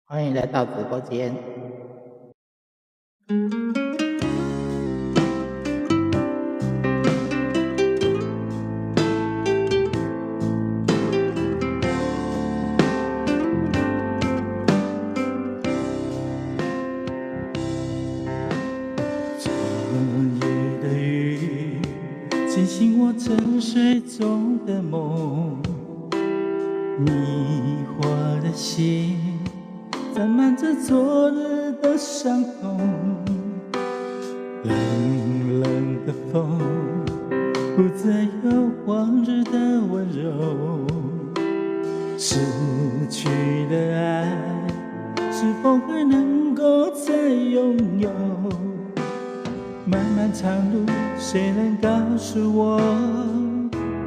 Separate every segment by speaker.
Speaker 1: 欢迎来到直播间。
Speaker 2: 昨夜的雨惊醒我沉睡中的梦，迷惑的心沾满着昨日的伤痛，冷冷的风不再有往日的温柔，失去的爱是否还能够再拥有？漫漫长路，谁能告诉我，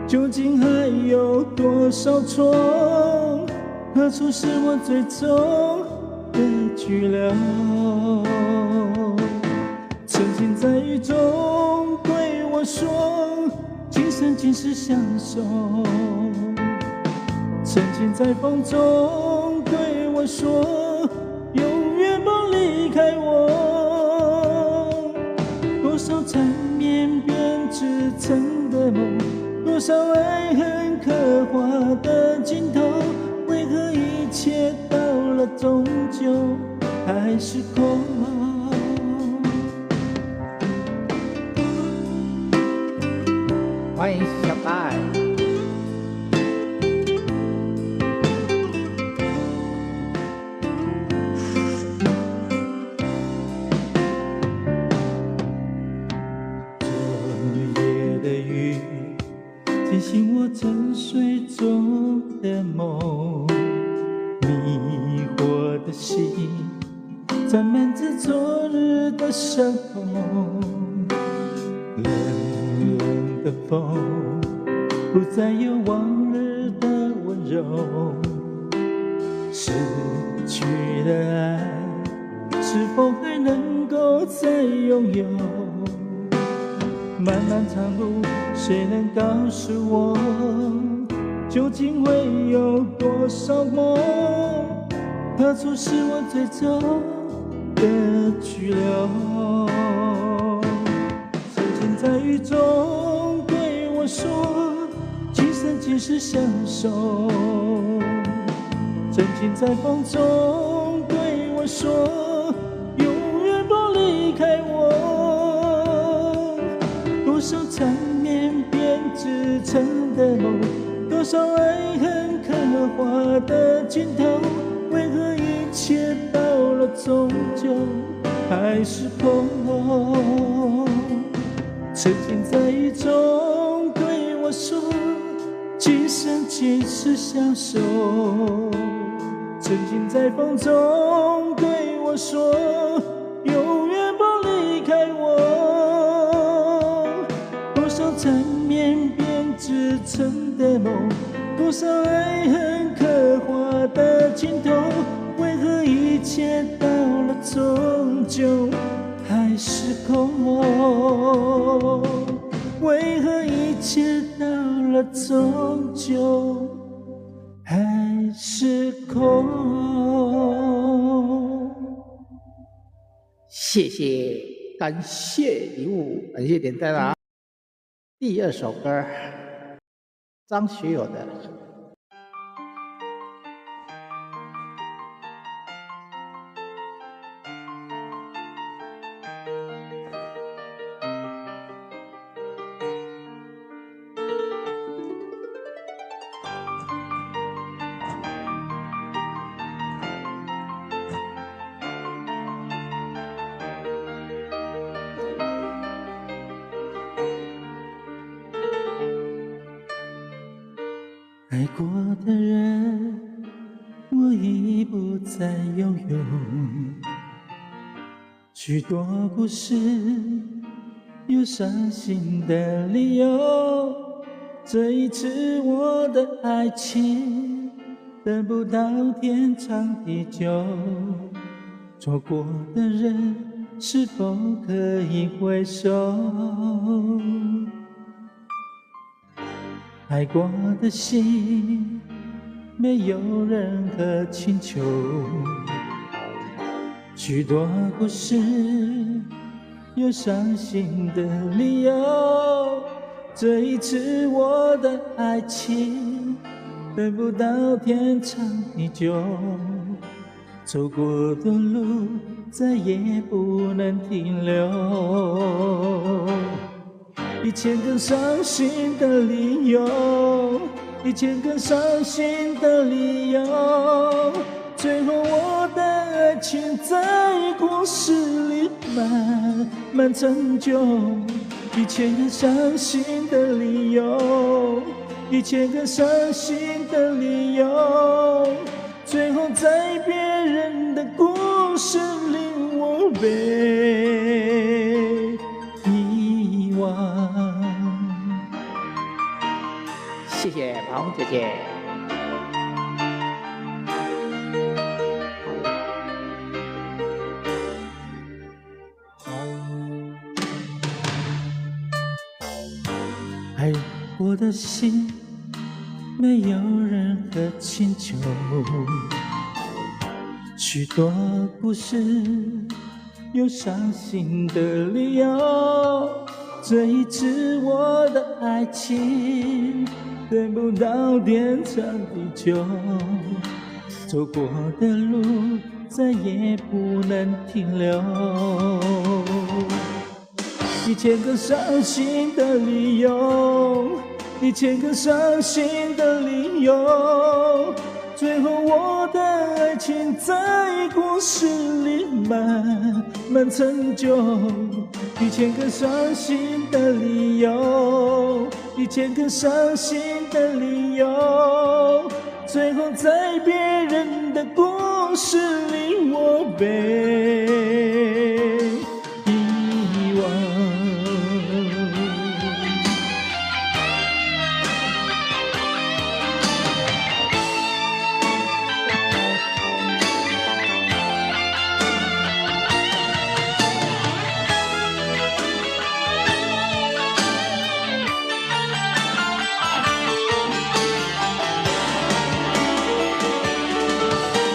Speaker 2: 究竟还有多少重？何处是我最终的居留？曾经在雨中对我说，今生今世相守。曾经在风中对我说，永远不离开我。多少缠绵编织成的梦，多少爱恨刻画的镜头，为何一切到了终究还是空？
Speaker 1: 欢迎小戴。
Speaker 2: 惊醒我沉睡中的梦，迷惑的心沾满着昨日的伤痛，冷冷的风不再有往日的温柔，失去的爱是否还能够再拥有？漫漫长路，谁能告诉我，究竟会有多少梦？何处是我最终的居留？曾经在雨中对我说，今生今世相守。曾经在风中对我说，永远不离开我。多少缠绵编织成的梦，多少爱恨刻画的镜头，为何一切到了终究还是空？曾经在雨中对我说，今生今世相守。曾经在风中对我说，永远不离开我。多少缠绵编织成的梦，多少爱恨刻画的镜头，为何一切到了终究还是空？为何一切到了终究还是空？
Speaker 1: 谢谢，感谢礼物，感谢点赞啊！第二首歌，张学友的。
Speaker 2: 爱过的人，我已不再拥有。许多故事，有伤心的理由。这一次我的爱情，得不到天长地久。错过的人，是否可以回首？爱过的心，没有任何请求，许多故事有伤心的理由，这一次我的爱情等不到天长地久，走过的路再也不能停留。1000个伤心的理由，1000个伤心的理由，最后我的爱情在故事里慢慢成就。1000个伤心的理由，1000个伤心的理由，最后在别人的故事里我被遗忘。
Speaker 1: 谢谢庞姐姐。
Speaker 2: 爱我的心没有任何请求，许多故事有伤心的理由，这一次我的爱情等不到天长地久，走过的路再也不能停留。1000个伤心的理由，1000个伤心的理由，最后我的爱情在故事里慢慢成就。1000个伤心的理由，1000个伤心的理由，最后在别人的故事里我被遗忘。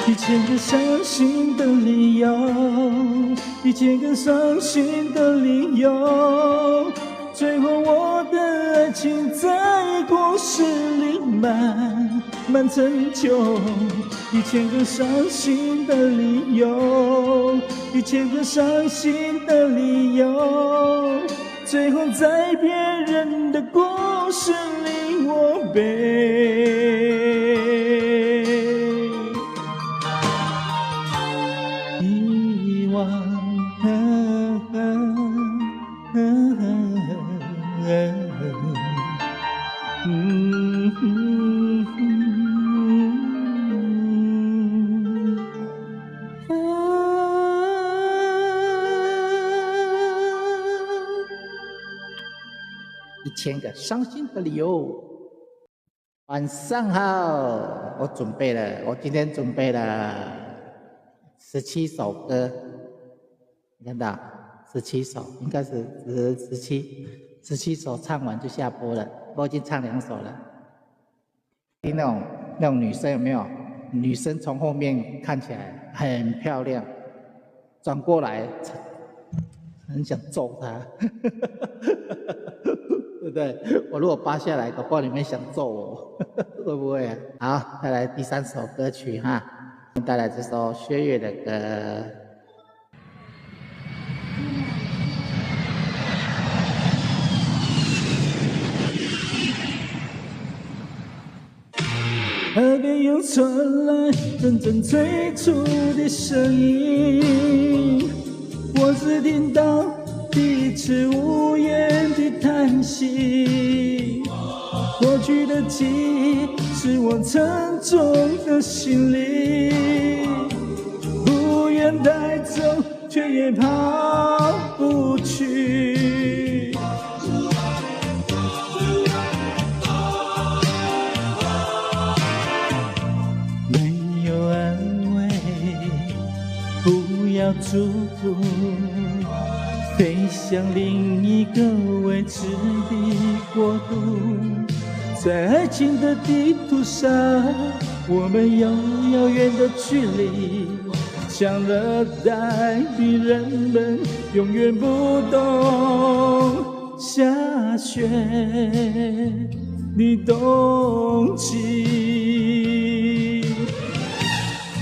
Speaker 2: 1000个伤心的理由，1000个伤心的理由，最后我的爱情在故事里慢慢成就。1000个伤心的理由，1000个伤心的理由，最后在别人的故事里我被遗忘。
Speaker 1: 1000个伤心的理由。晚上好，我准备了，我今天准备了17首歌，你看到17首，应该是17首，唱完就下播了。我已经唱2首了。听那种女生有没有？女生从后面看起来很漂亮，转过来很想揍她。对不对？我如果扒下来，搞不好你们想揍我，会不会啊？好，再来第3首歌曲哈，带来这首薛岳的歌。
Speaker 2: 耳边又传来阵阵催促的声音，我只听到彼此无言的叹息。过去的记忆是我沉重的行李，不愿带走，却也抛不去。没有安慰，不要祝福，飞向另一个未知的国度。在爱情的地图上，我们有遥远的距离，像热带的人们永远不懂下雪的冬季。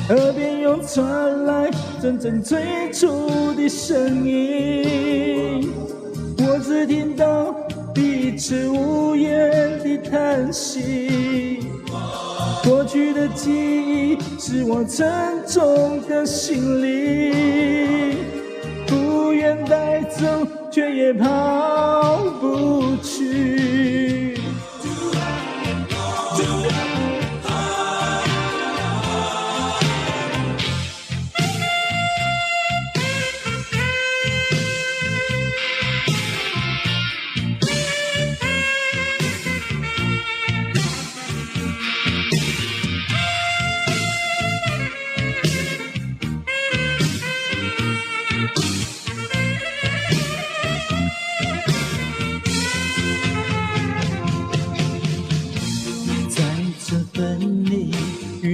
Speaker 2: 河边又传来阵阵催促的声音，我只听到彼此无言的叹息。过去的记忆是我沉重的行李，不愿带走，却也抛不去。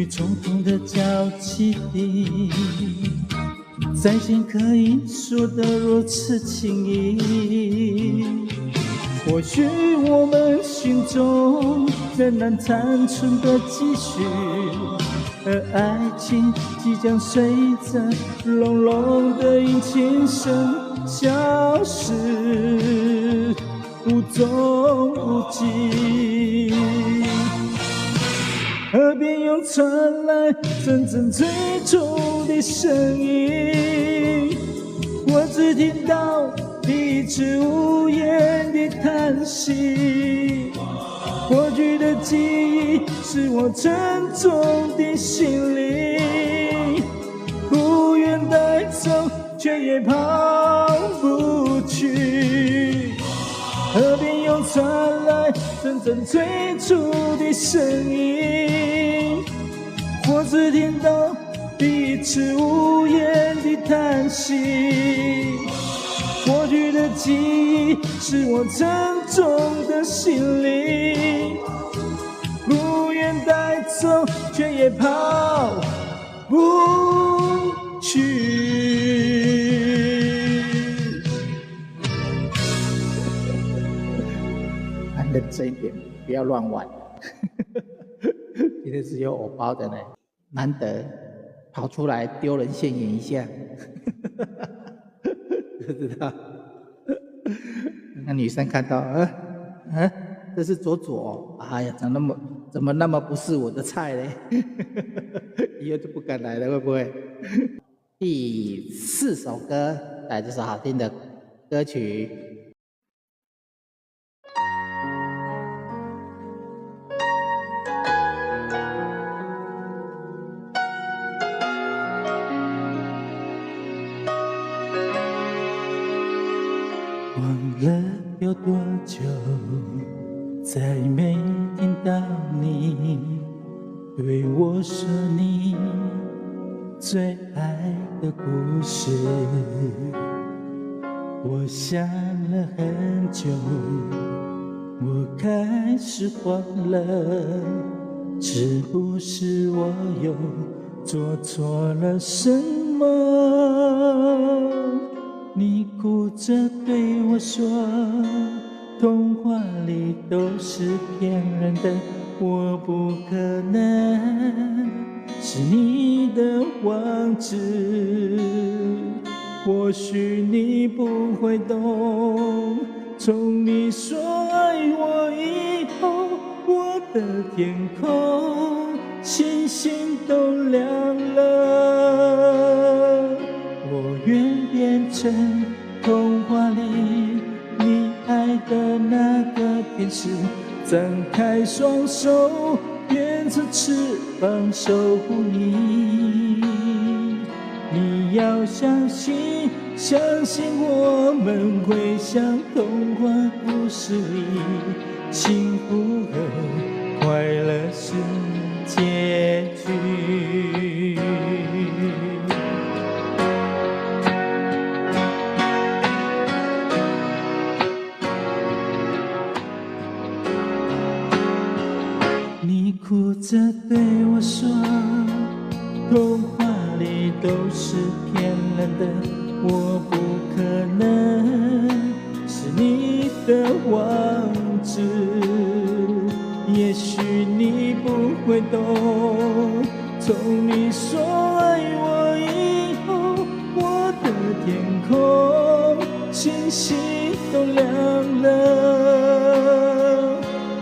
Speaker 2: 重重的交集里，再见可以说得如此轻易。或许我们心中仍然残存的积蓄，而爱情即将随着隆隆的引擎声消失，无踪无迹。河边又传来阵阵催促的声音，我只听到彼此无言的叹息。过去的记忆是我沉重的行李，不愿带走，却也抛不去。河边又传来阵阵催促的声音，我只听到彼此无言的叹息。过去的记忆是我沉重的行李，不愿带走，却也抛不去。
Speaker 1: 认真一点，不要乱玩。今天是有偶包的呢，难得跑出来丢人现眼一下，不知道。那女生看到，这是左左，哎呀，怎么那么不是我的菜嘞？以后就不敢来了，会不会？第4首歌，来这首好听的歌曲。
Speaker 2: 忘了有多久，再没听到你对我说你最爱的故事。我想了很久，我开始慌了，是不是我又做错了什么？你哭着对我说，童话里都是骗人的，我不可能是你的王子。或许你不会懂，从你说爱我以后，我的天空星星都亮了。我愿变成童话里你爱的那个天使，张开双手，变成翅膀守护你。你要相信，相信我们会像童话故事里，幸福和快乐是结局。你哭着对我说，童话里都是骗人的，我不可能是你的王子。也许你不会懂，从你说爱我以后，我的天空星星都亮了。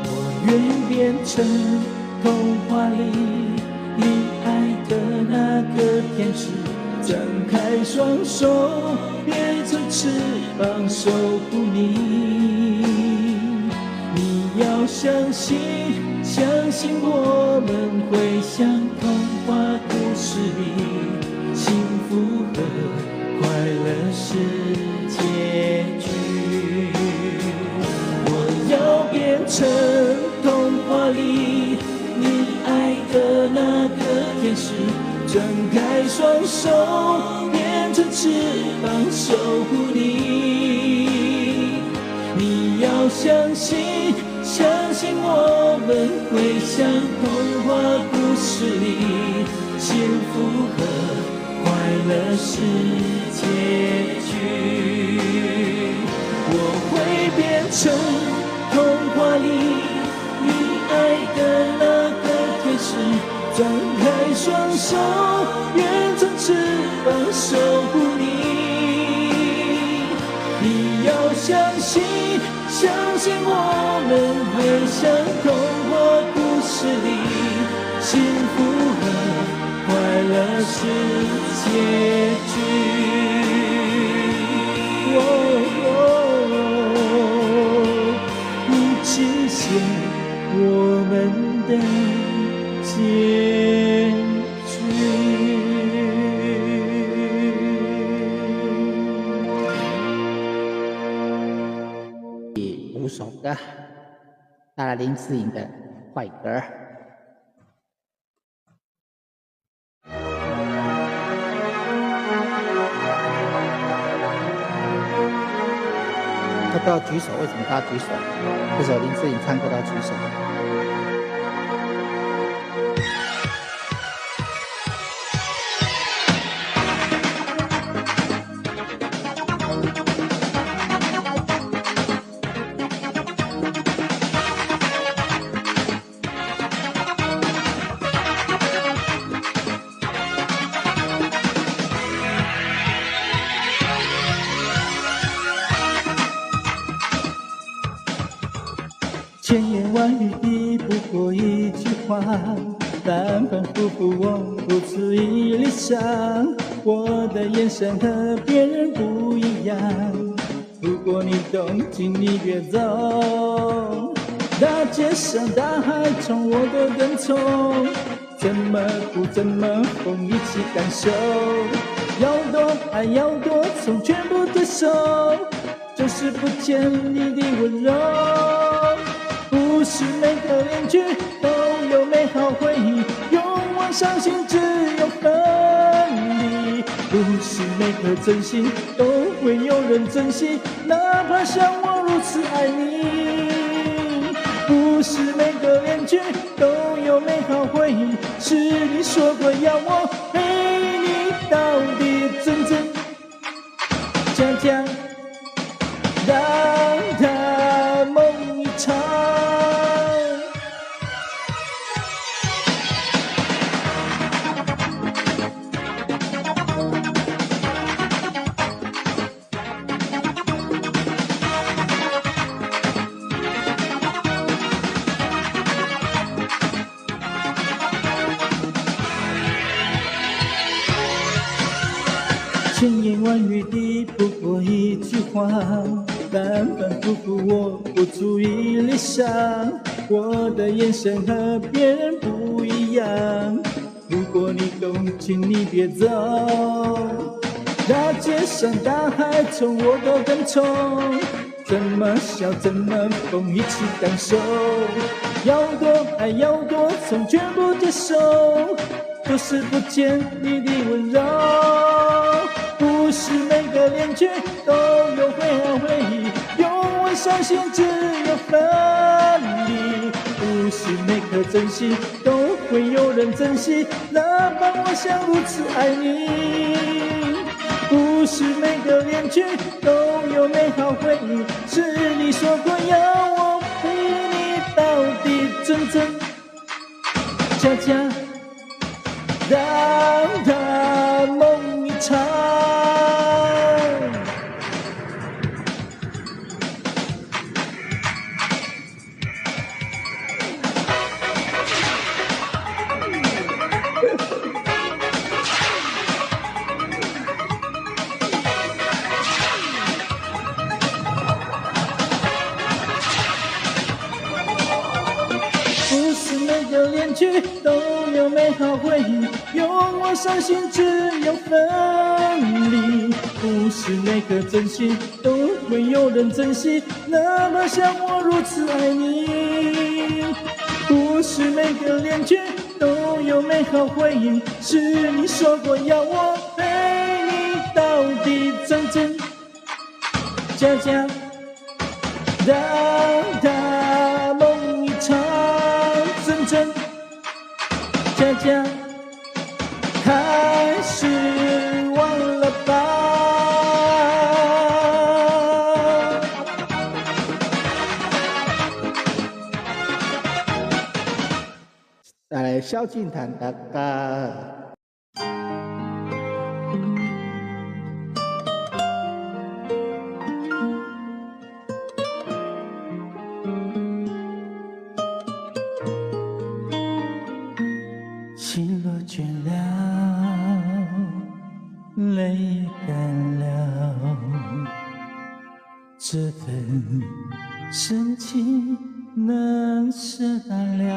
Speaker 2: 我愿变成童话里你爱的那个天使，张开双手，变成翅膀守护你。你要相信，相信我们会像童话故事里，幸福和快乐是结局。我要变成童话里你爱的那个天使，张开双手，变成翅膀守护你。你要相信，相信我们会像童话故事里，幸福和快乐是结局。我会变成童话里你爱的那个天使，张开双手，变成翅膀守护你。你要相信，相信我们会像童话故事里，幸福和快乐是结局。你实现我们的结局。
Speaker 1: 第5首歌，带来林志颖的《坏歌》。他都要举手，为什么他要举手？这首林志颖唱歌都要举手。
Speaker 2: 千言万语抵不过一句话，反反复复我不足以理想。我的眼神和别人不一样，如果你懂，请你别走。大街上大海中我都跟从，怎么苦怎么疯一起感受。要多爱要多从，全部接受，就是不见你的温柔。不是每个恋曲都有美好回忆，永远伤心只有分离。不是每颗真心都会有人珍惜，哪怕像我如此爱你。不是每个恋曲都有美好回忆，是你说过要我陪你到底，真真假假，让它梦一场。千言万语抵不过一句话，反反复复我不足以理想。我的眼神和别人不一样，如果你懂，请你别走。大街上大海中我都跟从，怎么笑怎么疯一起感受。要多爱要多从，全部接受，就是不见你的温柔。不是每个恋曲都有美好回忆，永远伤心只有分离。不是每颗真心都会有人珍惜，哪怕我像如此爱你。不是每个恋曲都有美好回忆，是你说过要我陪你到底，真真假假，让它梦一场。不是每个恋曲都有美好回忆，有我伤心只有分离。不是每个真心都会有人珍惜，哪怕像我如此爱你。不是每个恋曲都有美好回忆，是你说过要我陪你到底，真真假假，让它梦一场。真真假假，还是忘了吧。
Speaker 1: 再来萧敬腾的歌。
Speaker 2: 心若倦了，泪也干了，这份深情能舍得了？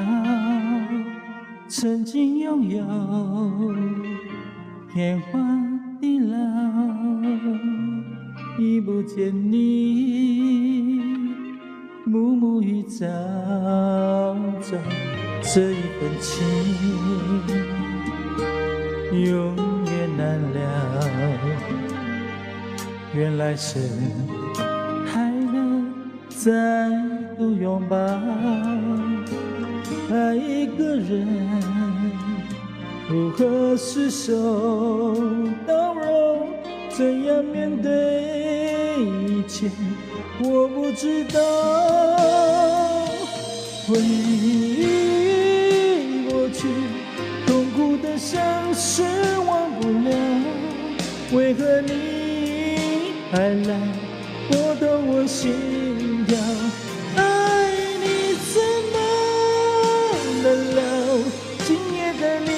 Speaker 2: 曾经拥有天荒地老，已不见你，暮暮与朝朝。这一份情永远难了，愿来生还能再度拥抱。爱一个人如何厮守到老，怎样面对一切，我不知道。回忆过去，痛苦的像是忘不了，为何你还来拨动我心跳？爱你怎么能了？今夜的你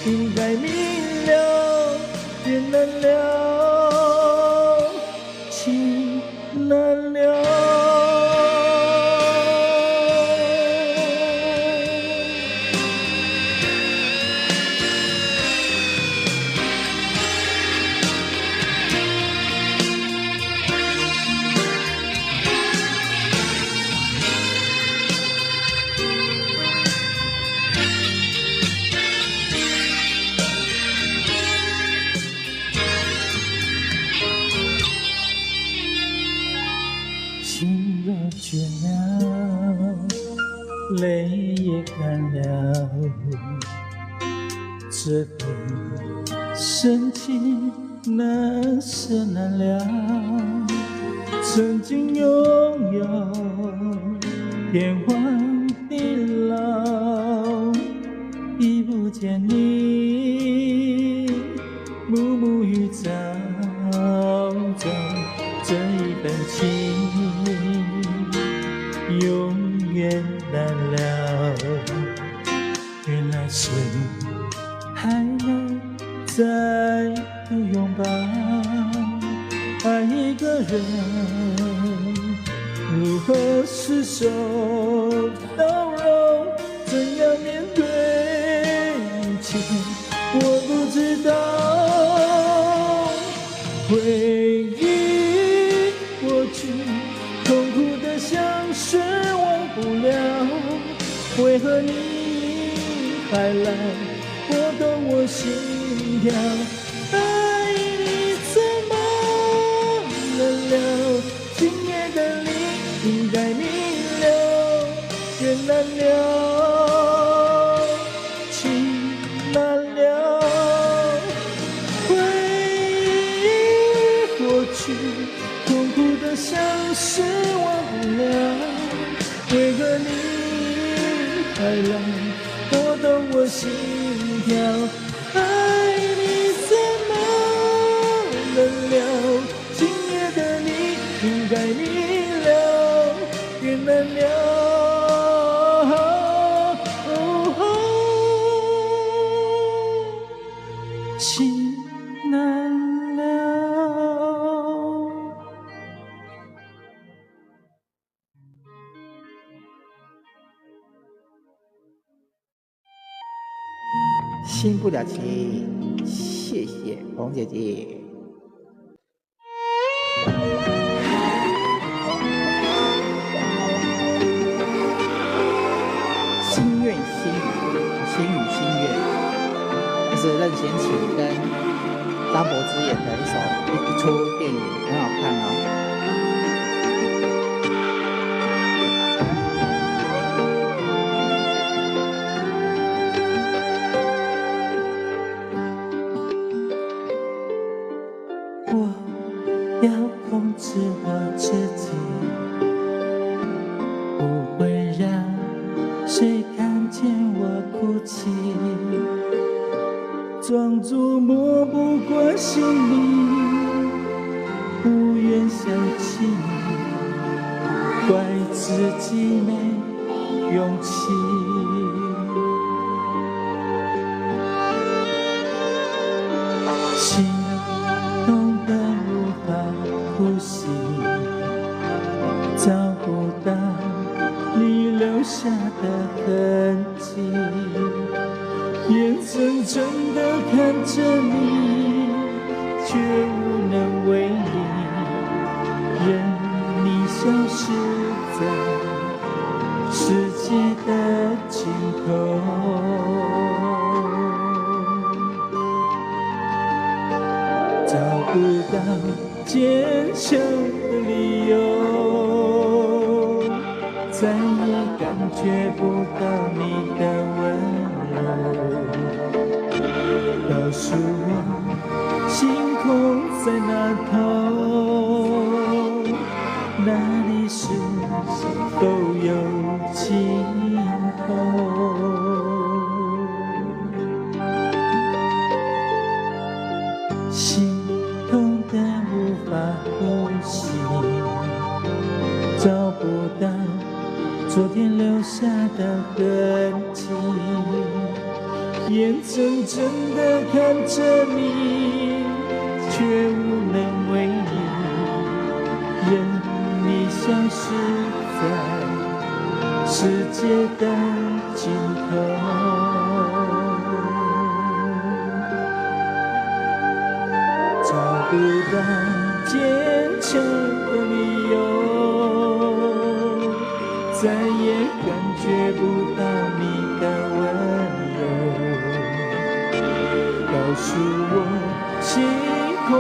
Speaker 2: 应该明了，别难了，情难了。心若倦了，泪也干了，这份深情难舍难了。曾经拥有天荒地老，已不见你，暮暮与朝朝。这一份情永远难了，愿来生还能再度拥抱。爱一个人如何厮守到老，怎样面对一切，我不知道。回忆过去，痛苦的像是忘不了，为何你还来拨动我心跳？爱你怎么能了？今夜的你应该明了，别难了，情
Speaker 1: 亲不了情，谢谢红姐姐。心愿心语，心语心愿，这是任贤齐跟张柏芝演的一出电影，很好看哦。
Speaker 2: 我要控制我自己，不会让谁看见我哭泣，装作漠不关心你，不愿想起你，怪自己没勇气。心痛得无法呼吸，找不到你留下的痕迹，眼睁睁地看着你，却无能为力，任你消失在世界的尽头。找不到坚强的理由，再也感觉不到你的温柔。告诉我，星空在哪头？哪里是都有尽头？心痛得无法呼吸，找不到昨天留下的痕迹，眼睁睁地看着你，却无能为力，任你消失在世界的尽头。找不到坚强的理由，再也感觉不到你的温柔。告诉我，星空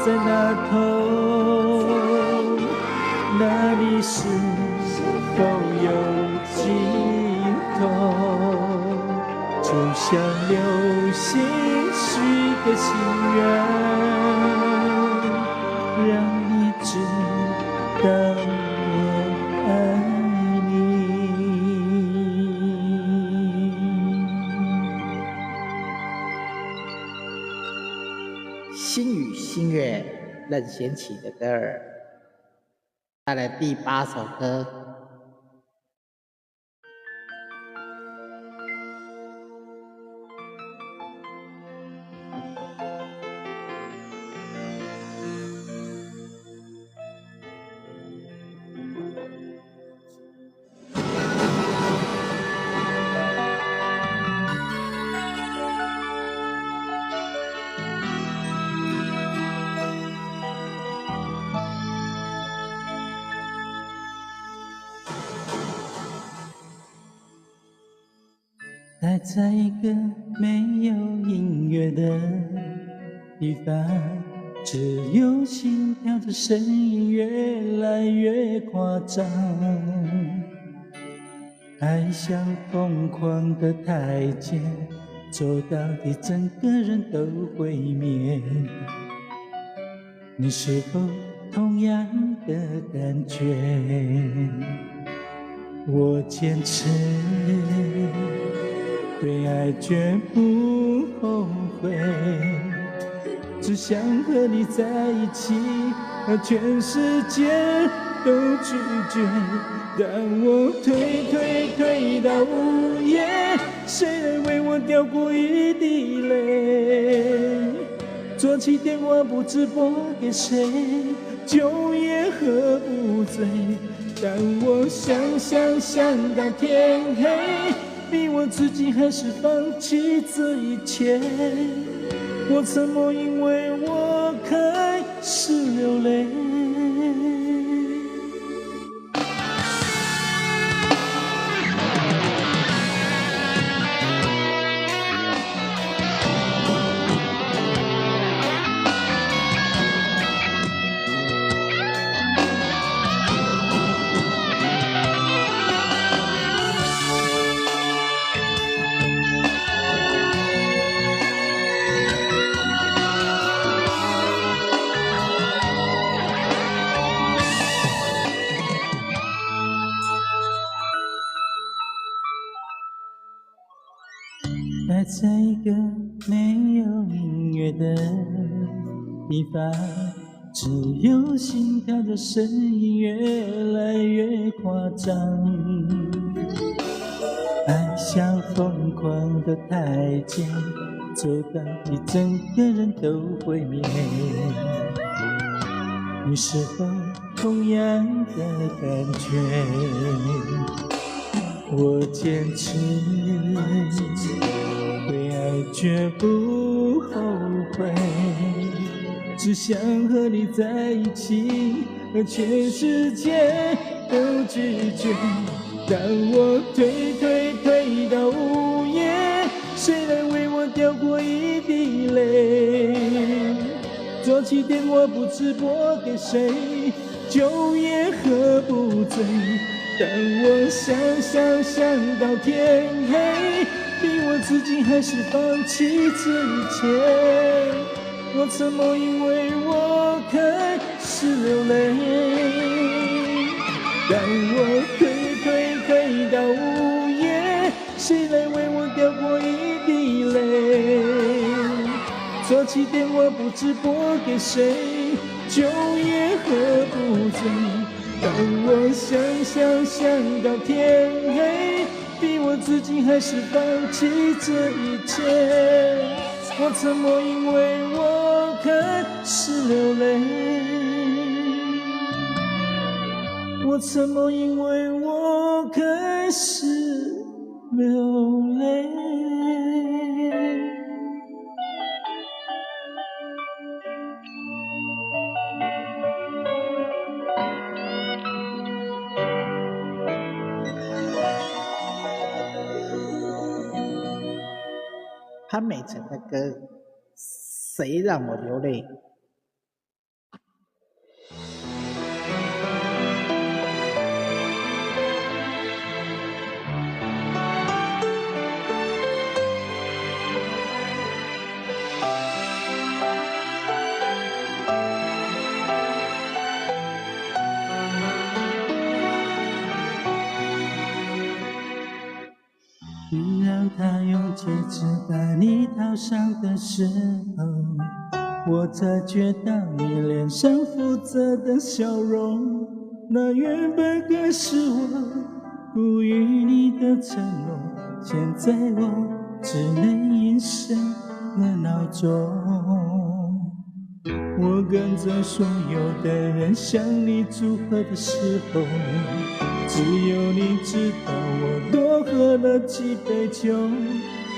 Speaker 2: 在哪头？哪里是否有尽头？就像流星许个心愿，让你知道我爱你。
Speaker 1: 心语心愿，任贤齐的歌儿。带来第8首歌。
Speaker 2: 待在一个没有音乐的地方，只有心跳的声音越来越夸张，爱像疯狂的太监，走到底整个人都毁灭。你是否同样的感觉？我坚持对爱绝不后悔，只想和你在一起，而全世界都拒绝。当我退到午夜，谁人为我掉过一滴泪？做起电话不知拨给谁，酒也喝不醉。当我想到天黑，逼我自己还是放弃这一切。我沉默，因为我开始流泪。待在一个没有音乐的地方，只有心跳的声音越来越夸张，爱像疯狂的太监，走到你整个人都毁灭。你是否同样的感觉？我坚持为爱绝不后悔，只想和你在一起，而全世界都拒绝。当我推到午夜，谁来为我掉过一滴泪？做起电话不知拨给谁，酒也喝不醉。当我想到天黑，逼我自己还是放弃这一切。我沉默，因为我开始流泪。当我推到午夜，谁来为我掉过一滴泪？做起电话不知拨给谁，酒也喝不醉。当我想到天黑，逼我自己还是放弃这一切。我沉默，因为我开始流泪。我沉默，因为我开始流泪。
Speaker 1: 潘美辰的歌《谁让我流泪》。
Speaker 2: 让他用戒指把你套上的时候，我才觉到你脸上负责的笑容。那原本该是我赋予你的承诺，现在我只能隐身了闹钟。我跟着所有的人向你祝贺的时候，只有你知道我多喝了几杯酒。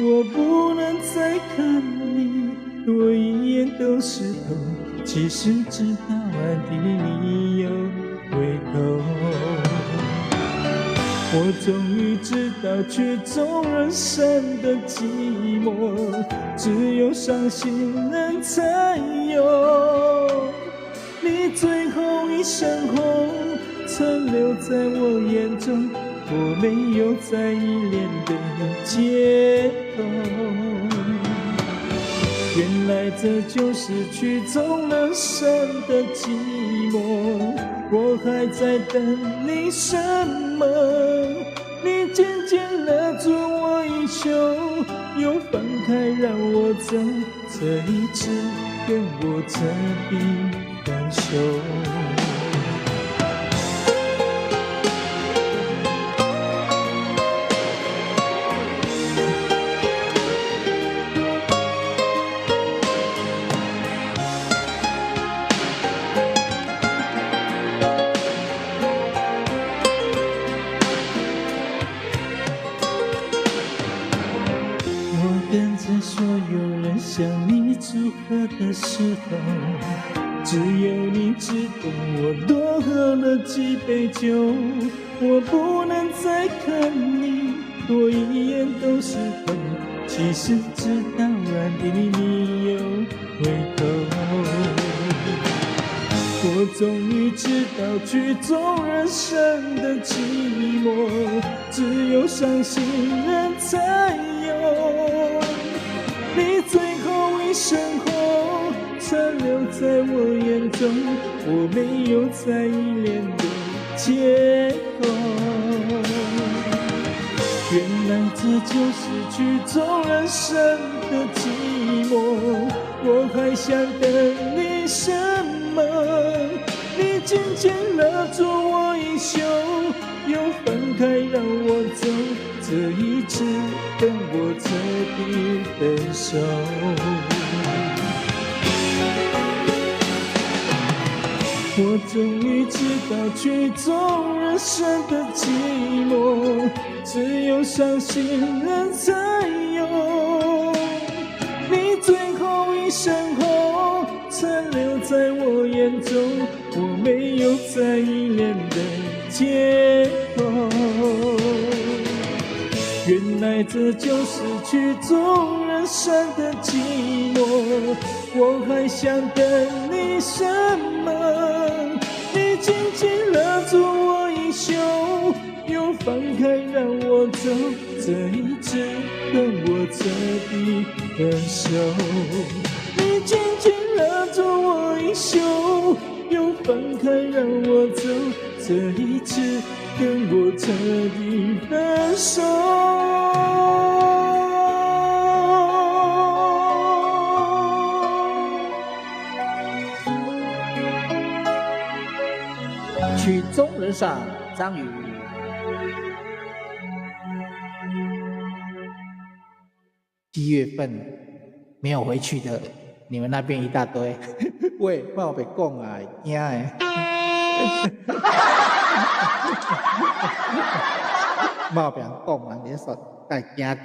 Speaker 2: 我不能再看你多一眼都是痛，其实知道暗地里有胃口。我终于知道曲终人散的寂寞，只有伤心人才有。你最后一身红曾留在我眼中，我没有再依恋的借口。原来这就是曲终人散的寂寞，我还在等你什么？你渐渐勒住我衣袖，又放开让我走，这一次跟我彻底分手。时候，只有你知道我多喝了几杯酒。我不能再看你多一眼都是痛，其实知道暗地里你有回头。我终于知道曲终人散的寂寞，只有伤心人才有。你最后一声吼残留在我眼中，我没有再依恋的借口。原来这就是曲终人散的寂寞，我还想等你什么？你紧紧勒住我衣袖，又放开让我走，这一次跟我彻底分手。我终于知道曲终人散的寂寞，只有伤心人才有。你最后一声吼残留在我眼中，我没有再依恋的借口。原来这就是曲终人散的寂寞，我还想等你什么？你紧紧勒住我衣袖，又放开让我走，这一次跟我彻底分手。你紧紧勒住我衣袖，又放开让我走，这一次跟我彻底分手。
Speaker 1: 曲终人散，张宇。7月份没有回去的，你们那边一大堆。喂，莫别讲啊，惊诶！莫别讲啊，你说带惊的。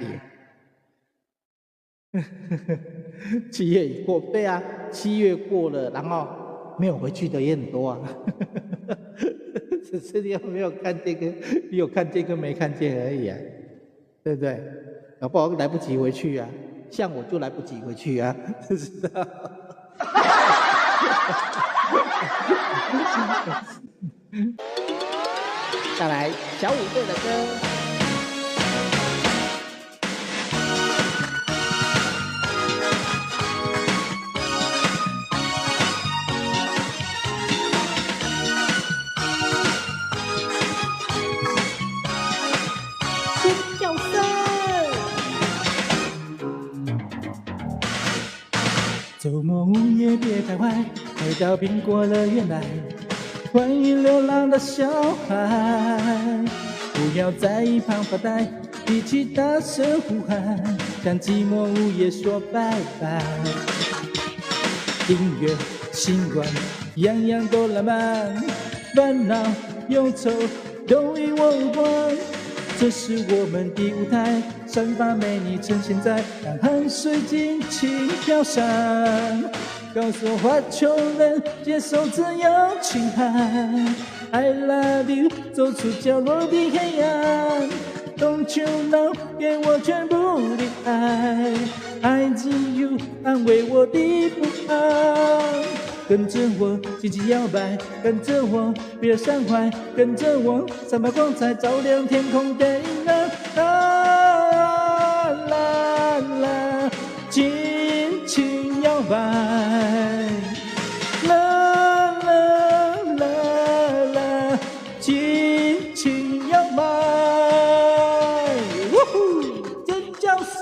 Speaker 1: 7月已过，对啊，7月过了，然后没有回去的也很多啊。只是你有没有看这个？你有看见跟没看见而已啊，对不对？搞不好来不及回去啊，像我就来不及回去啊，知道？再来小虎队的歌。
Speaker 2: 周末午夜别徘徊，回到苹果乐园来，欢迎流浪的小孩，不要在一旁发呆，一起大声呼喊，向寂寞午夜说拜拜。音乐、星光，样样都浪漫，烦恼、忧愁都与我无关。这是我们的舞台，散发美丽呈现在让汗水尽情飘散。告诉我花球人接受这样轻喊 I love you， 走出角落的黑暗。Don't you know， 给我全部的爱。I need you， 安慰我的不安。跟着我轻轻摇摆，跟着我不要伤怀，跟着我散发光彩，照亮天空的阴暗。啦啦啦，轻轻摇摆。啦啦啦啦，轻轻摇摆。呜呼，尖叫声！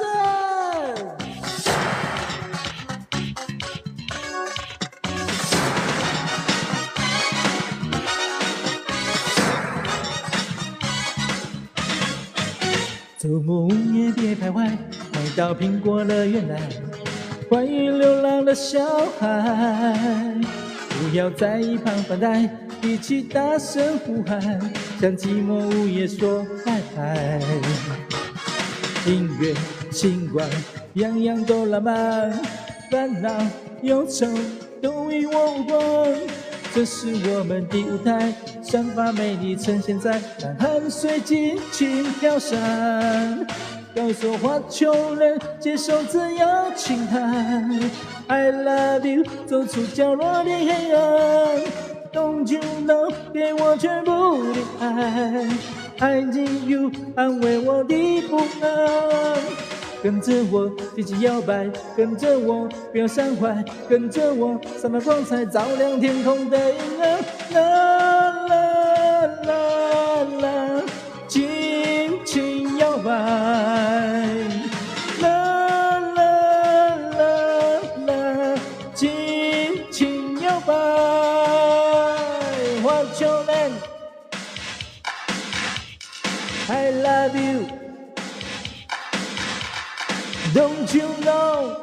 Speaker 2: 周末午夜别徘徊，回到苹果乐园来，欢迎流浪的小孩，不要在一旁发呆，一起大声呼喊，向寂寞午夜说拜拜。音乐、星光，样样都浪漫，烦恼、忧愁都与我无关。这是我们的舞台，散发美丽呈现在蓝汗水尽情飘散。告诉花球人，接受这样轻叹。I love you， 走出角落的黑暗。Don't you know， 给我全部的爱。I need you， 安慰我的不安。跟着我一起摇摆，跟着我不要伤怀，跟着我散发光彩，照亮天空的阴暗。啦啦啦啦，尽情摇摆。啦啦啦啦，尽情摇摆。花球人 ，I love you。Don't you know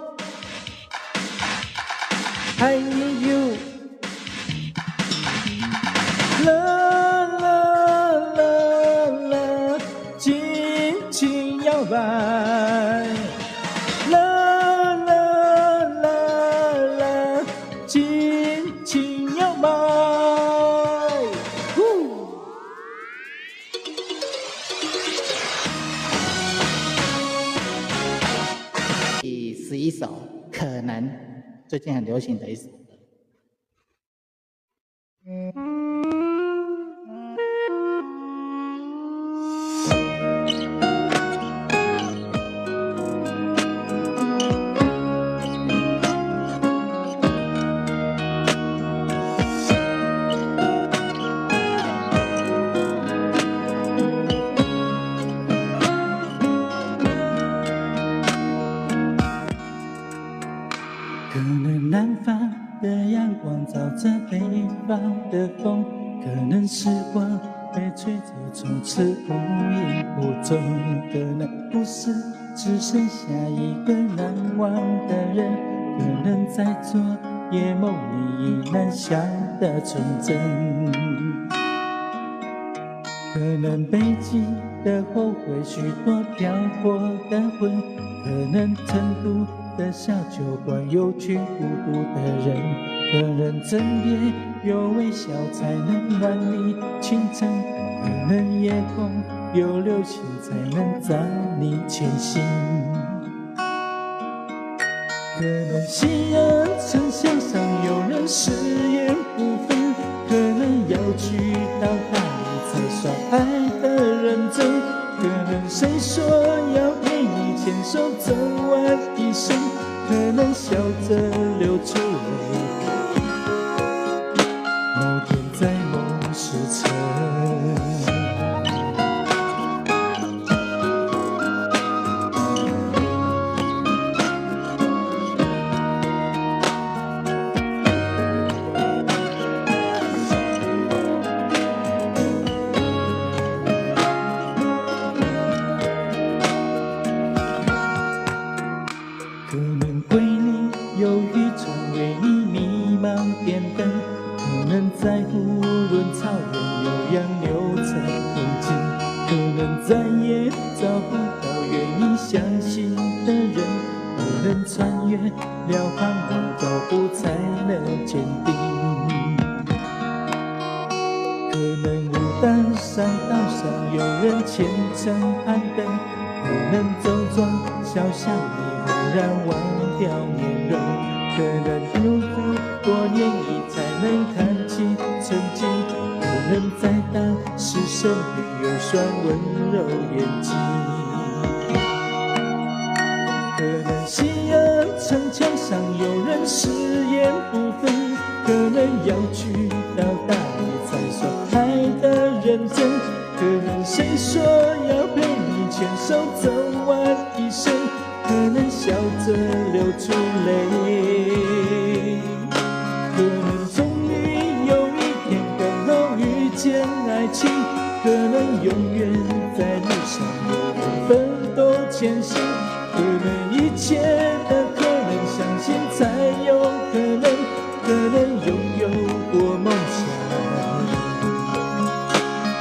Speaker 2: I need you？ 啦啦啦啦，尽情摇摆。啦啦啦啦，尽情摇摆。
Speaker 1: 第11首，可能最近很流行的一首歌。
Speaker 2: 可能南方的阳光照着北方的风，可能时光被吹走，从此无影无踪。可能故事只剩下一个难忘的人，可能在昨夜梦里已难消的纯真。可能北极的后悔，许多漂泊的魂，可能成都的小酒馆有去无故的人，可能枕边有微笑才能暖你清晨，可能夜空有流星才能载你前行。可能夕阳城墙上有人誓言不分，可能要去到大理才算爱的认真，可能谁说要陪你牵手走完一生，可能笑着流出泪，某天在梦时辰。可能归里有渔船为你迷茫点灯，可能在无论草原有洋流成风景，可能再也找不到愿意相信的人，可能穿越了航路脚步才能坚定，可能牡丹山道上有人虔诚攀登，可能周庄小巷里忽然忘掉面容，可能入住多年里才能看清曾经，可能在当时身边有双温柔眼睛，可能夕阳城墙上有人誓言不分，可能要去到大理才算爱的认真，可能谁说要陪你牵手走完一生，可能笑着流出泪，可能终于有一天刚好遇见爱情，可能永远在路上有人奋斗前行，可能一切的可能相信才有可能，可能拥有过梦想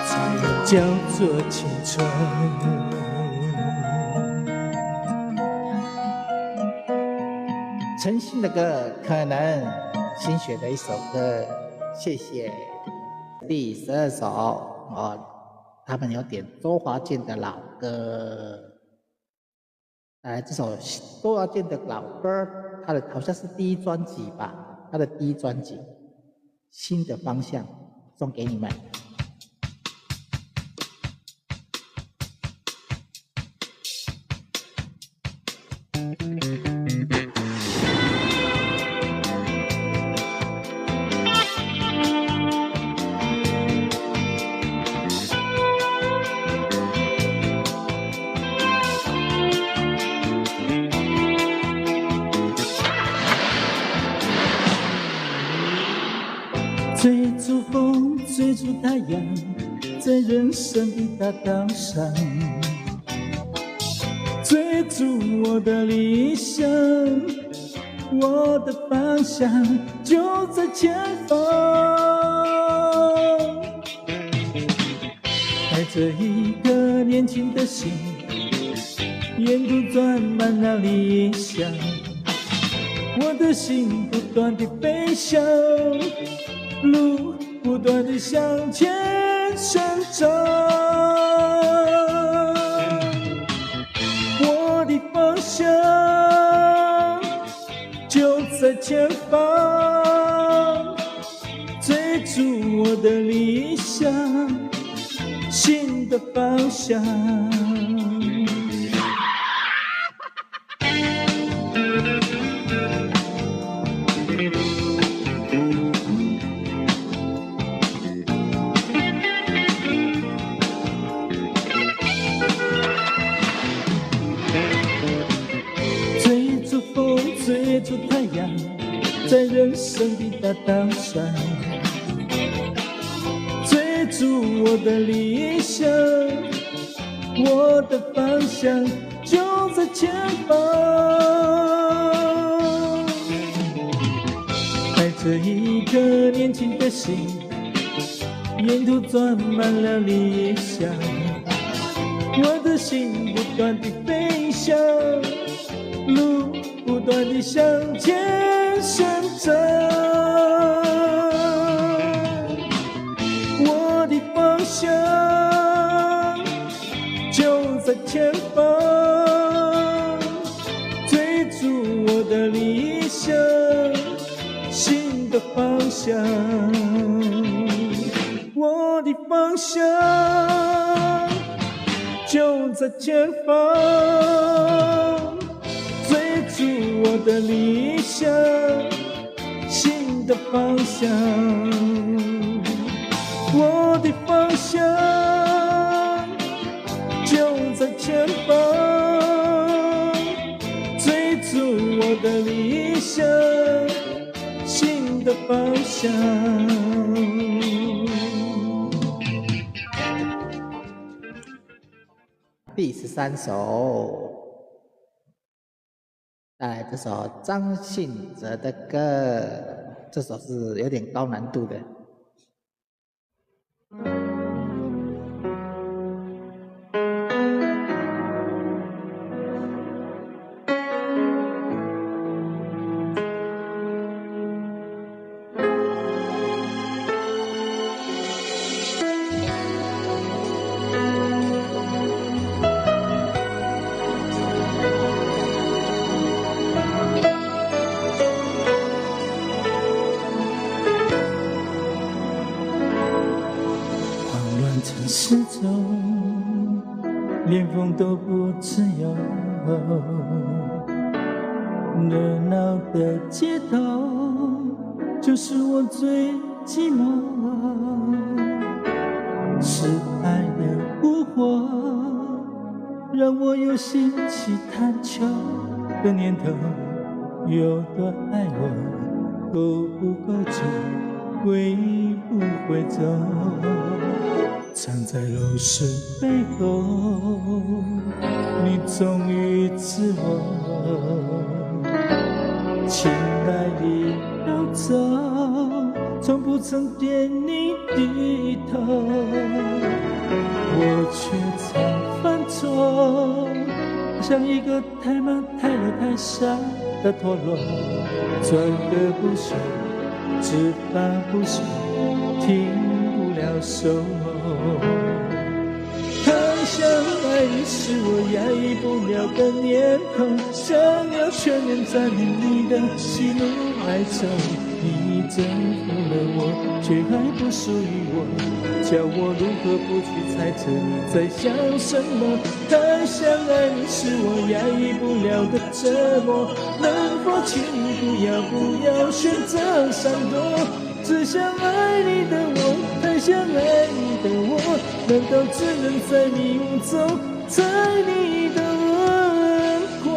Speaker 2: 才能叫做青春。陈星
Speaker 1: 新的歌，可能新学的一首歌，谢谢。第12首哦，他们有点周华健的老歌。这首周华健的老歌，他的好像是第1专辑吧，他的第1专辑《新的方向》送给你们。
Speaker 2: 追逐风，追逐太阳，在人生的大道上，追逐我的理想，我的方向就在前方。带着一颗年轻的心，沿途装满了理想，我的心不断地飞翔，路不断地向前生长，我的方向就在前方，追逐我的理想，新的方向。追逐太阳，在人生的大道上，追逐我的理想，我的方向就在前方。带着一颗年轻的心，沿途装满了理想，我的心不断地飞翔，路不断地向前生长，我的方向就在前方，追逐我的理想，新的方向，我的方向就在前方，追逐我的理想，新的方向，我的方向就在前方，追逐我的理想，新的方向。
Speaker 1: 第13首。再来这首张信哲的歌，这首是有点高难度的。
Speaker 2: 城市中，连风都不自由，热闹的街头就是我最寂寞。是爱的蛊惑，让我有兴起探求的念头。有多爱我，够不够久，会不会走？藏在楼市背后，你终于自我，亲爱的要走，从不曾对你低头，我却常犯错，像一个太忙太累太傻的陀螺，赚个不休，只怕不休，停不了手。太想爱你是我压抑不了的念头，想要全面占领你的喜怒哀愁。你征服了我，却还不属于我，叫我如何不去猜测你在想什么？太想爱你是我压抑不了的折磨，能否请你不要选择闪躲？只想爱你的我，太想爱你的我，难道只能在迷雾中猜你的轮廓？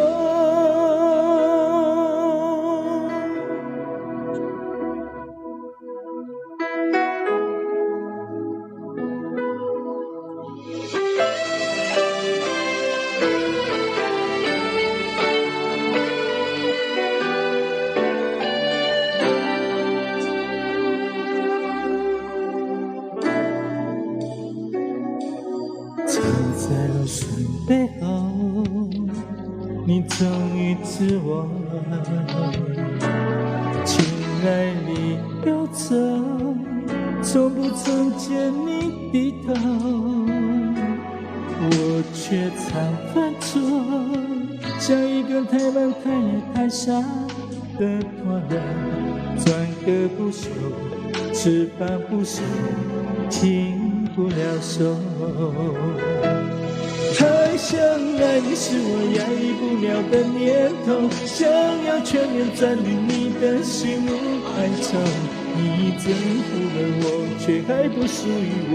Speaker 2: 藏在了水背后，你终于知我。情爱里游走，从不曾见你低头，我却常犯错，像一个太忙太累太傻的拖拉，转个不休，翅膀不收，停不了手。太想爱你是我压抑不了的念头，想要全面占领你的喜怒哀愁。你征服了我，却还不属于我，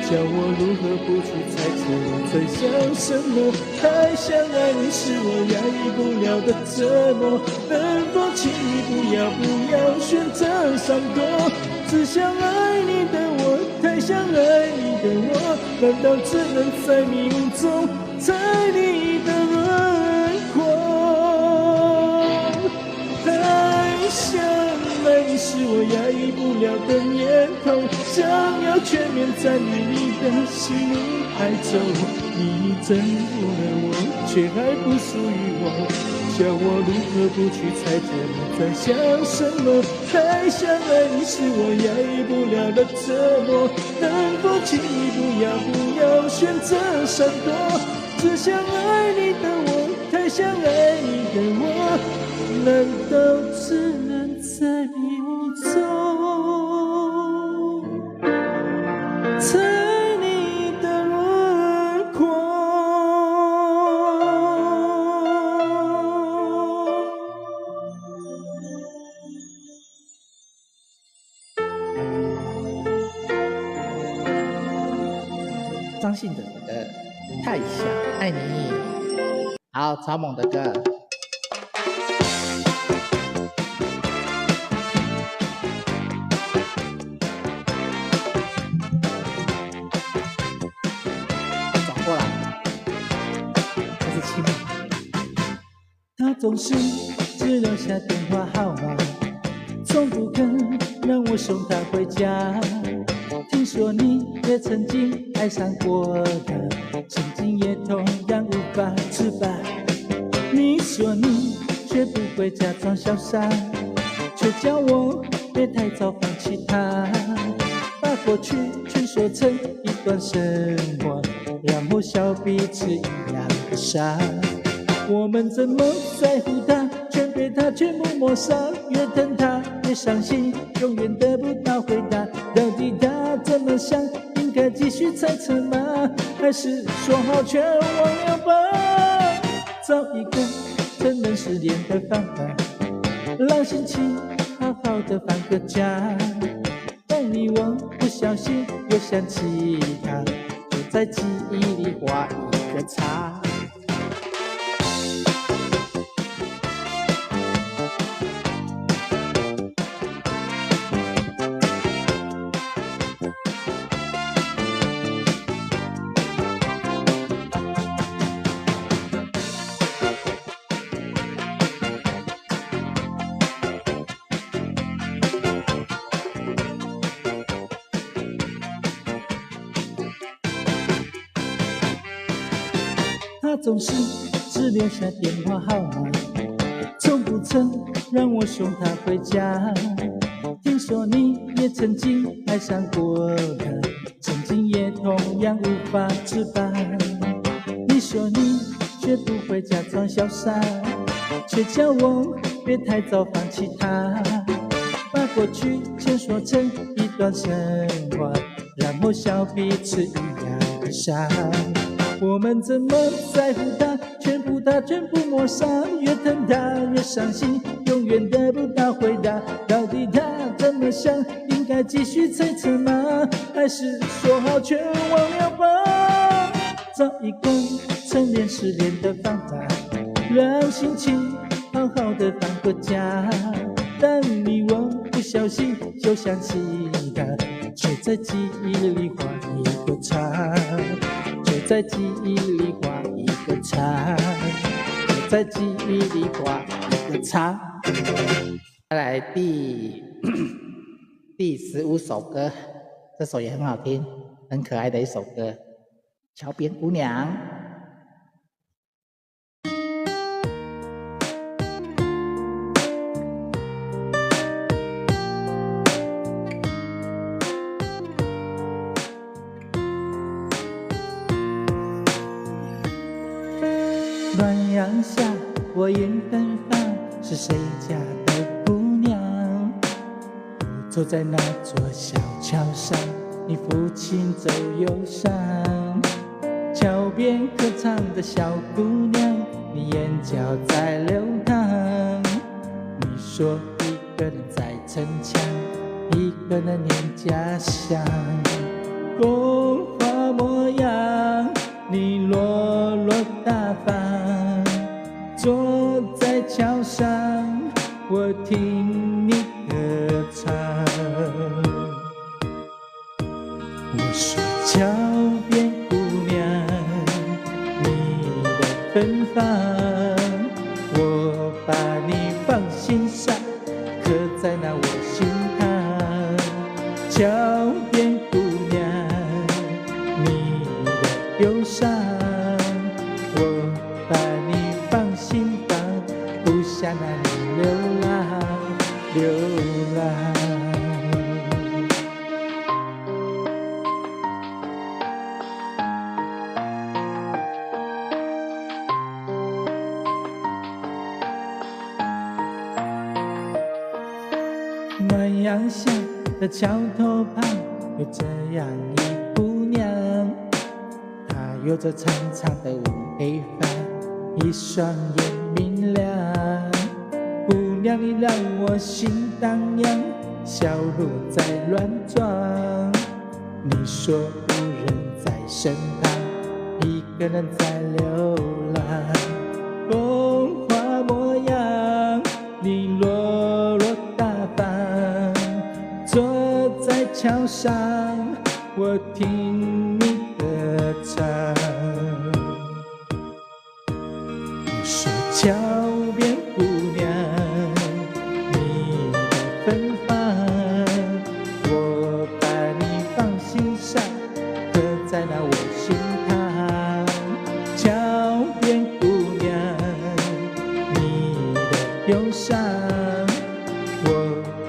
Speaker 2: 叫我如何不去猜测你在想什么？太想爱你是我压抑不了的折磨，能否请你不要选择闪躲？只想爱你的我，太想爱你的我，难道只能在迷雾中猜你的轮廓？太想爱你是我压抑不了的念头，想要全面占领你的喜怒哀愁。你征服了我，却还不属于我，叫我如何不去猜测你在想什么？太想爱你是我压抑不了的折磨，能否请你不要选择闪躲？只想爱你的我，太想爱你的我，难道只能在迷雾中猜你的轮廓？
Speaker 1: 张信哲的歌《太想爱你》。好，草蜢的歌。转过来，这是亲密。
Speaker 2: 他总是只留下电话号码，从不肯让我送他回家。听说你也曾经爱上过他，心境也同样无法自拔。你说你学不会假装潇洒，却叫我别太早放弃他。把过去全说成一段神话，然后笑彼此一样的傻。我们怎么在乎他，全被他全部抹杀。越疼他越伤心，永远得不到回答。到底他怎么想？应该继续猜测吗？还是说好全忘了吧？找一个承认失恋的方法，让心情好好的放个假。但你我不小心又想起他，就在记忆里画一个叉。他总是只留下电话号码，从不不曾让我送她回家。听说你也曾经爱上过他，曾经也同样无法自拔。你说你学不会假装潇洒，却叫我别太早放弃他。把过去先说成一段神话，然后笑彼此一样的傻。我们怎么在乎他，全部他全部抹杀，越疼他越伤心，永远得不到回答。到底他怎么想？应该继续猜测吗？还是说好全忘了吧？找一个陈年失恋的方法，让心情好好的放个假。当你我不小心就想起他，却在记忆里画一个叉，却在记忆里画一个叉，却在记忆里画一个叉。
Speaker 1: 再来第15首歌，这首也很好听，很可爱的一首歌，《桥边姑娘》。
Speaker 2: 暖阳下，我眼芬芳，是谁家的姑娘？我走在那座小桥上，你父亲走忧伤。桥边歌唱的小姑娘，你眼角在流淌。你说一个人在逞强，一个人念家乡。风华模样，你落落大方，坐在桥上，我听你歌唱。我说桥边姑娘，你的芬芳，我把你放心上，刻在那我心坎。桥边姑娘，你的忧伤，我把你放心房，不想让你流浪，流浪。暖阳下的桥头旁，有这样一姑娘，她有着长长的乌黑发，一双眼明亮。姑娘你让我心荡漾，笑容在乱撞。你说无人在身旁，一个人在流浪。风华模样，你落落大方，坐在桥上，我听你歌唱。我说桥边姑娘，你的芬芳，我把你放心上，刻在那我心坎。桥边姑娘，你的忧伤，我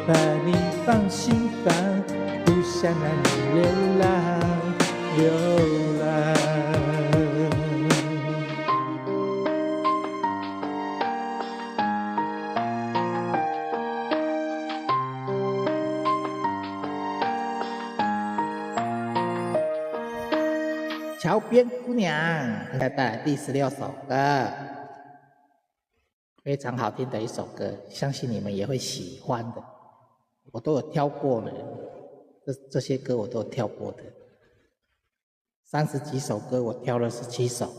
Speaker 2: 把你放心房，不想让你流浪，流浪。
Speaker 1: 桥边姑娘，再带来第16首歌，非常好听的一首歌，相信你们也会喜欢的。我都有挑过了，这些歌我都有挑过的，30几首歌我挑了17首。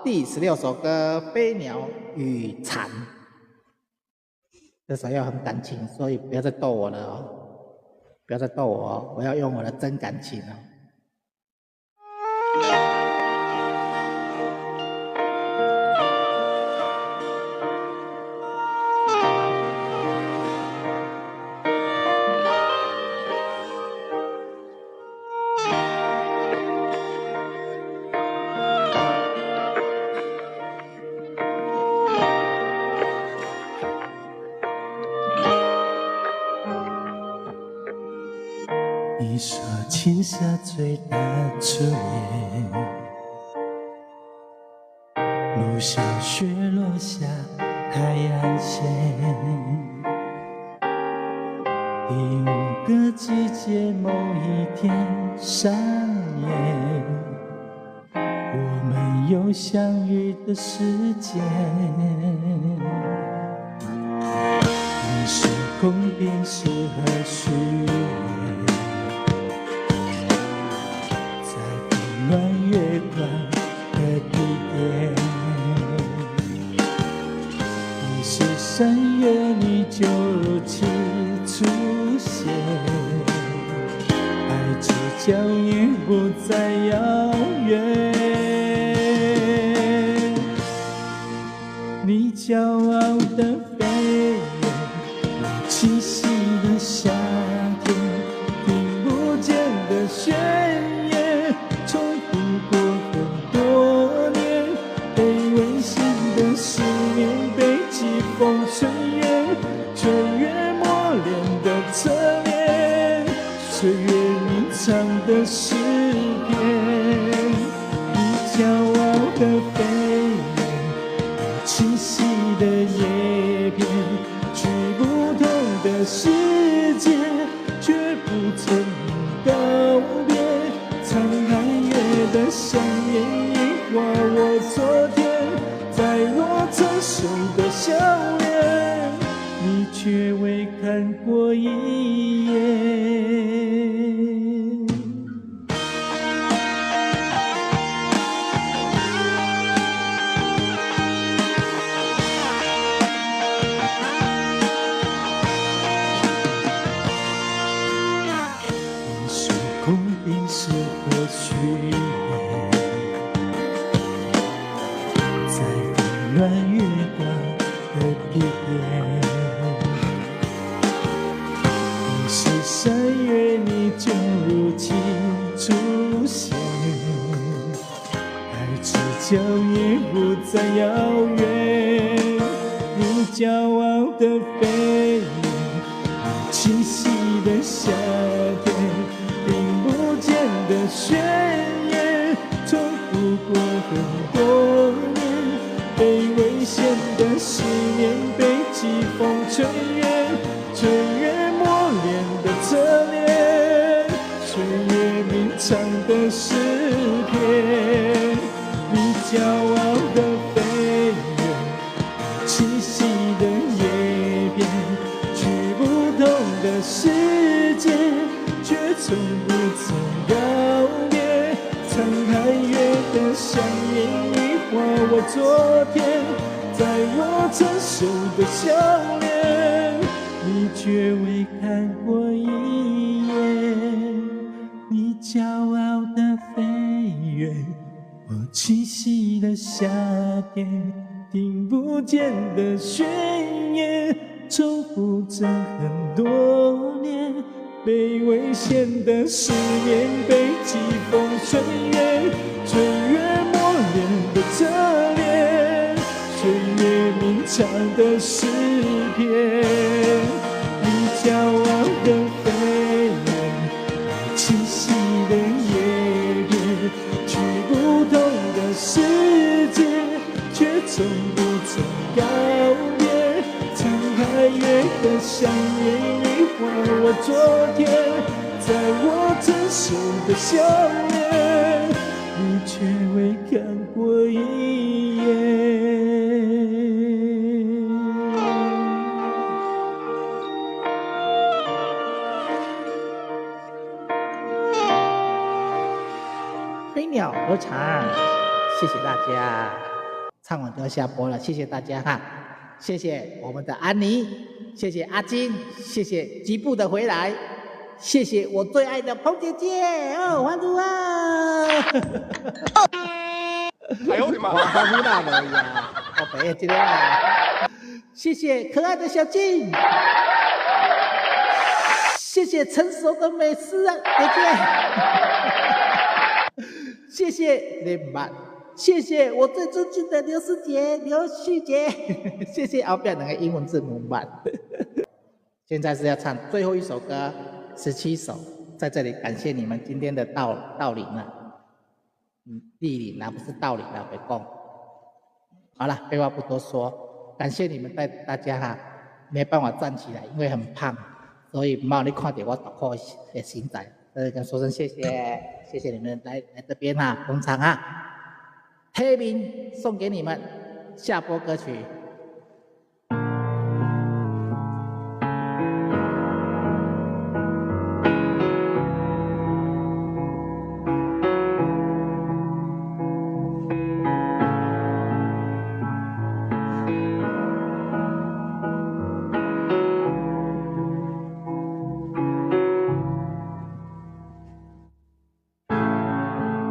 Speaker 1: 第16首歌《飞鸟与蝉》，这首要很感情，所以不要再逗我了哦，不要再逗我哦，我要用我的真感情哦。
Speaker 2: 你说青涩最的初恋，路上雪落下海岸线，第五个季节某一天上演，我们有相遇的时间。你说空便适合许愿，在温暖月光的地点。你是3月，你就如期出现，爱之脚印不再遥远。你骄傲的飞远，我栖息的夏天，听不见的宣言，重复过很多年，被危险的思念，被季风吹远，岁月磨练的侧脸，岁月吟唱的诗篇。你骄傲的飞远，我栖息的叶片，去不同的世界，却不曾告别。沧海月的香烟映画我昨天，在我成熟的笑脸，你却未看过一眼。你说空便适合许愿，在温暖月光的地点。你是3月，你就如期出现，爱之脚印不再遥远。你骄傲的飞远，我栖息的夏天，听不见的宣言，重复过很多年，被危险的思念，被季风吹远，岁月磨练的侧脸，岁月鸣唱的诗篇。你骄傲的飞远，我栖息的叶片，去不同的世界，却从不曾告别。沧海月的香烟映画我昨天，在我成熟的笑脸，你却未看过一眼。你骄傲的飞远，我栖息的夏天，听不见的宣言，重复着很多年，被危险的思念，被季风吹远，岁月磨练的侧脸，岁月鸣唱的诗篇。你骄傲的飞远，我栖息的叶片，去不同的世界，却从不曾告别。沧海月的香烟映画我昨天，在我成熟的笑脸，你却未看过一眼。
Speaker 1: 飞鸟合唱，谢谢大家。唱完就要下播了，谢谢大家哈，谢谢我们的安妮，谢谢阿金，谢谢吉布的回来，谢谢我最爱的彭姐姐哦，欢呼啊！
Speaker 3: 哎呦我的妈！
Speaker 1: 欢呼到了呀！我别今天啊，谢谢可爱的小静，谢谢成熟的美诗啊姐姐，谢谢连曼。谢谢我最尊敬的刘师姐、刘旭姐，谢谢后边那个英文字母版。现在是要唱最后一首歌，17首，在这里感谢你们今天的到临啊，莅临啊，不是到临啊，别讲。好了，废话不多说，感谢你们大家哈，没办法站起来，因为很胖，所以没有你看到我大块的身材，跟说声谢谢，谢谢你们来这边哈，捧场啊。黑名送给你们下播歌曲。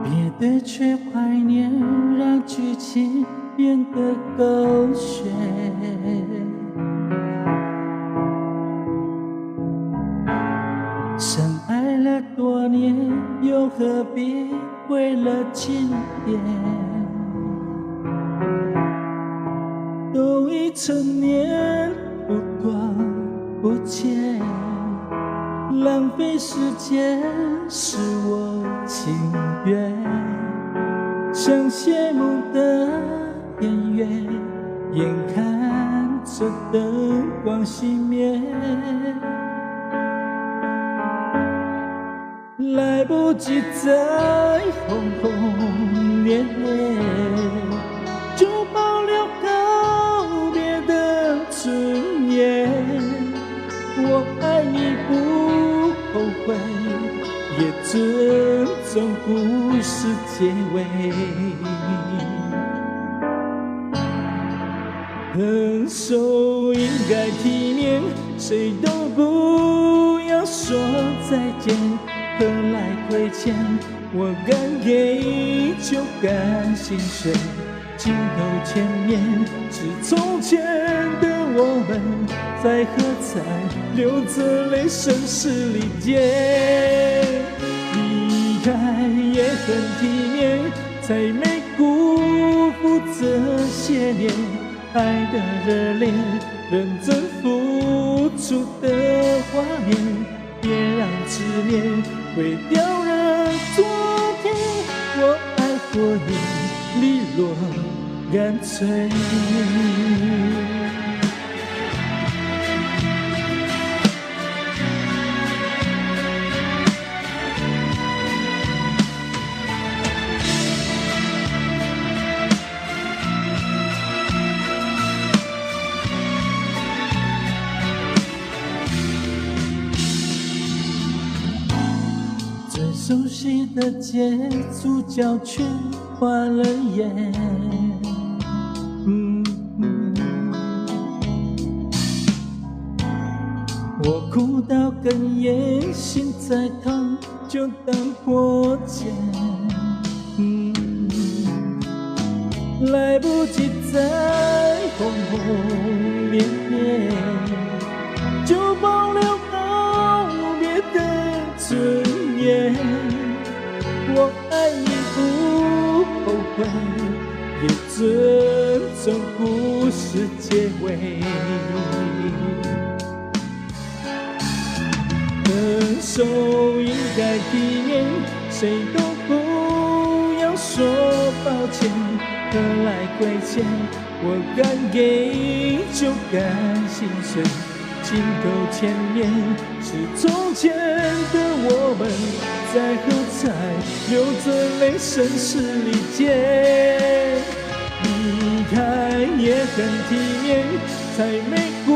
Speaker 2: 别对却怀念，让剧情变得狗血。深爱了多年，又何必为了经典？都已成年，不断不见，浪费时间是我情愿。像谢幕的演员，眼看着灯光熄灭，来不及再轰轰烈烈，就保留告别的尊严。我爱你不后悔，也尊重故事结尾。分手应该体面，谁都不要说再见，何来亏欠？我敢给就敢心碎，镜头前面是从前的我们，在喝彩流着泪声嘶力竭。离开也很体面，才没辜负这些年爱的热烈，认真付出的画面。别让执念毁掉了昨天，我爱过你，利落干脆。熟悉的街，主角却换了颜。我哭到哽咽，心再痛就当破茧。来不及再轰轰烈烈，就保留告别的尊严。我爱你不后悔，也尊重故事结尾。分手应该体面，谁都不要说抱歉，何来亏欠？我敢给就敢心碎。镜头前面是从前的我们，在喝彩流着泪声嘶力竭。离开也很体面，才没辜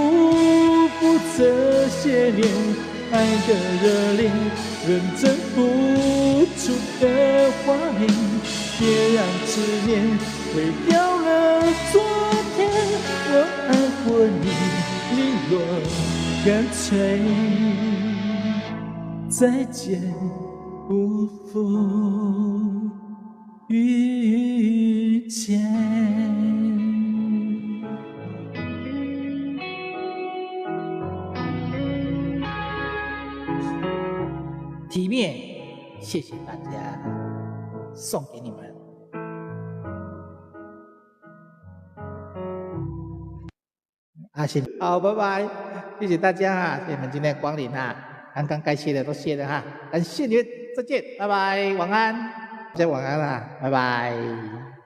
Speaker 2: 负这些年爱的热烈，认真付出的画面。别让执念毁掉了昨天，我爱过你，利落干脆。再见，不负遇见。
Speaker 1: 体面，谢谢大家，送给你们。行，好，拜拜，谢谢大家啊，谢谢你们今天的光临啊。刚刚该谢的都谢了哈，感谢你们，再见，拜拜，晚安，大家晚安啦，拜拜。